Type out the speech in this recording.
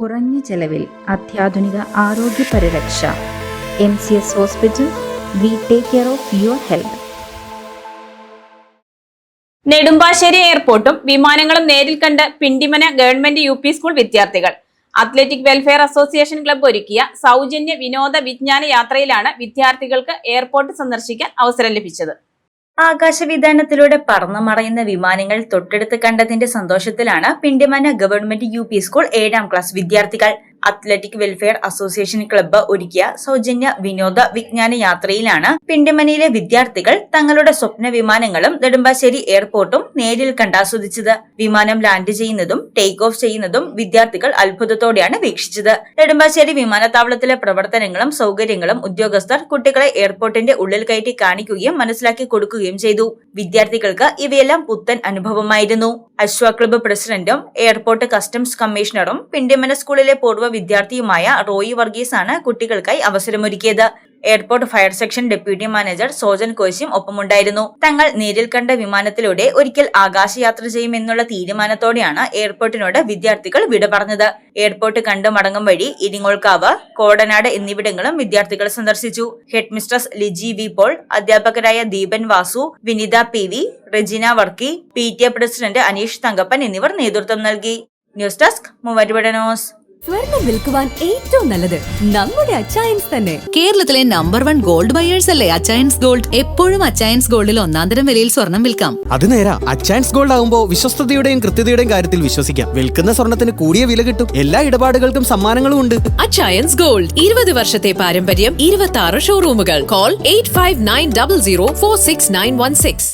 കുറഞ്ഞ ചെലവിൽ അത്യാധുനിക ആരോഗ്യ പരിരക്ഷ. MCS hospital. We take care of your health. Nedumbassery എയർപോർട്ടും വിമാനങ്ങളും നേരിൽ കണ്ട് പിണ്ടിമന ഗവൺമെന്റ് UP സ്കൂൾ വിദ്യാർത്ഥികൾ. അത്ലറ്റിക് വെൽഫെയർ അസോസിയേഷൻ ക്ലബ്ബ് ഒരുക്കിയ സൗജന്യ വിനോദ വിജ്ഞാന യാത്രയിലാണ് വിദ്യാർത്ഥികൾക്ക് എയർപോർട്ട് സന്ദർശിക്കാൻ അവസരം ലഭിച്ചത്. ആകാശവിധാനത്തിലൂടെ പറന്നു മറയുന്ന വിമാനങ്ങൾ തൊട്ടടുത്ത് കണ്ടതിന്റെ സന്തോഷത്തിലാണ് Pindimana government UP school 7ാം class വിദ്യാർത്ഥികൾ. അത്ലറ്റിക് വെൽഫെയർ അസോസിയേഷൻ ക്ലബ്ബ് ഒരുക്കിയ സൗജന്യ വിനോദ വിജ്ഞാന യാത്രയിലാണ് പിണ്ടിമനയിലെ വിദ്യാർത്ഥികൾ തങ്ങളുടെ സ്വപ്ന വിമാനങ്ങളും നെടുമ്പാശ്ശേരി എയർപോർട്ടും നേരിൽ കണ്ടാസ്വദിച്ചത്. വിമാനം ലാൻഡ് ചെയ്യുന്നതും ടേക്ക് ഓഫ് ചെയ്യുന്നതും വിദ്യാർത്ഥികൾ അത്ഭുതത്തോടെയാണ് വീക്ഷിച്ചത്. നെടുമ്പാശ്ശേരി വിമാനത്താവളത്തിലെ പ്രവർത്തനങ്ങളും സൗകര്യങ്ങളും ഉദ്യോഗസ്ഥർ കുട്ടികളെ എയർപോർട്ടിന്റെ ഉള്ളിൽ കയറ്റി കാണിക്കുകയും മനസ്സിലാക്കി കൊടുക്കുകയും ചെയ്തു. വിദ്യാർത്ഥികൾക്ക് ഇവയെല്ലാം പുത്തൻ അനുഭവമായിരുന്നു. അശ്വ ക്ലബ്ബ് പ്രസിഡന്റും എയർപോർട്ട് കസ്റ്റംസ് കമ്മീഷണറും പിണ്ടിമന സ്കൂളിലെ പൂർവ്വ വിദ്യാർത്ഥിയുമായ റോയി വർഗീസ് ആണ് കുട്ടികൾക്കായി അവസരമൊരുക്കിയത്. Airport fire section deputy manager Sojan കോശിയും ഒപ്പമുണ്ടായിരുന്നു. തങ്ങൾ നേരിൽ കണ്ട വിമാനത്തിലൂടെ ഒരിക്കൽ ആകാശയാത്ര ചെയ്യുമെന്നുള്ള തീരുമാനത്തോടെയാണ് എയർപോർട്ടിനോട് വിദ്യാർത്ഥികൾ വിട പറഞ്ഞത്. എയർപോർട്ട് കണ്ടു മടങ്ങും വഴി ഇരിങ്ങോൾക്കാവ്, കോടനാട് എന്നിവിടങ്ങളും വിദ്യാർത്ഥികൾ സന്ദർശിച്ചു. ഹെഡ്മിസ്ട്രസ് ലിജി വി പോൾ, അധ്യാപകരായ Deepan Vasu, Vinitha PV, Regina Varkey, PTA president Aneesh Thankappan എന്നിവർ നേതൃത്വം നൽകി. News desk Muvattupuzha news. സ്വർണം വിൽക്കുവാൻ ഏറ്റവും നല്ലത് നമ്മുടെ അച്ചയൻസ് തന്നെ. കേരളത്തിലെ നമ്പർ 1 ഗോൾഡ് ബയേഴ്സ് അല്ലേ അച്ചയൻസ് ഗോൾഡ്. എപ്പോഴും അച്ചയൻസ് ഗോൾഡിൽ ഒന്നാന്തരം വിലയിൽ സ്വർണം വിൽക്കാം. അത് നേരാ. അച്ചയൻസ് ഗോൾഡ് ആകുമ്പോൾ വിശ്വസ്തതയുടെയും കൃത്യതയുടെയും കാര്യത്തിൽ വിശ്വസിക്കാം. വിൽക്കുന്ന സ്വർണത്തിന് കൂടിയ വില കിട്ടും. എല്ലാ ഇടപാടുകൾക്കും സമ്മാനങ്ങളും ഉണ്ട്. അച്ചയൻസ് ഗോൾഡ് 20 വർഷത്തെ പാരമ്പര്യം, 26 ഷോറൂമുകൾ. കോൾ 8590046916.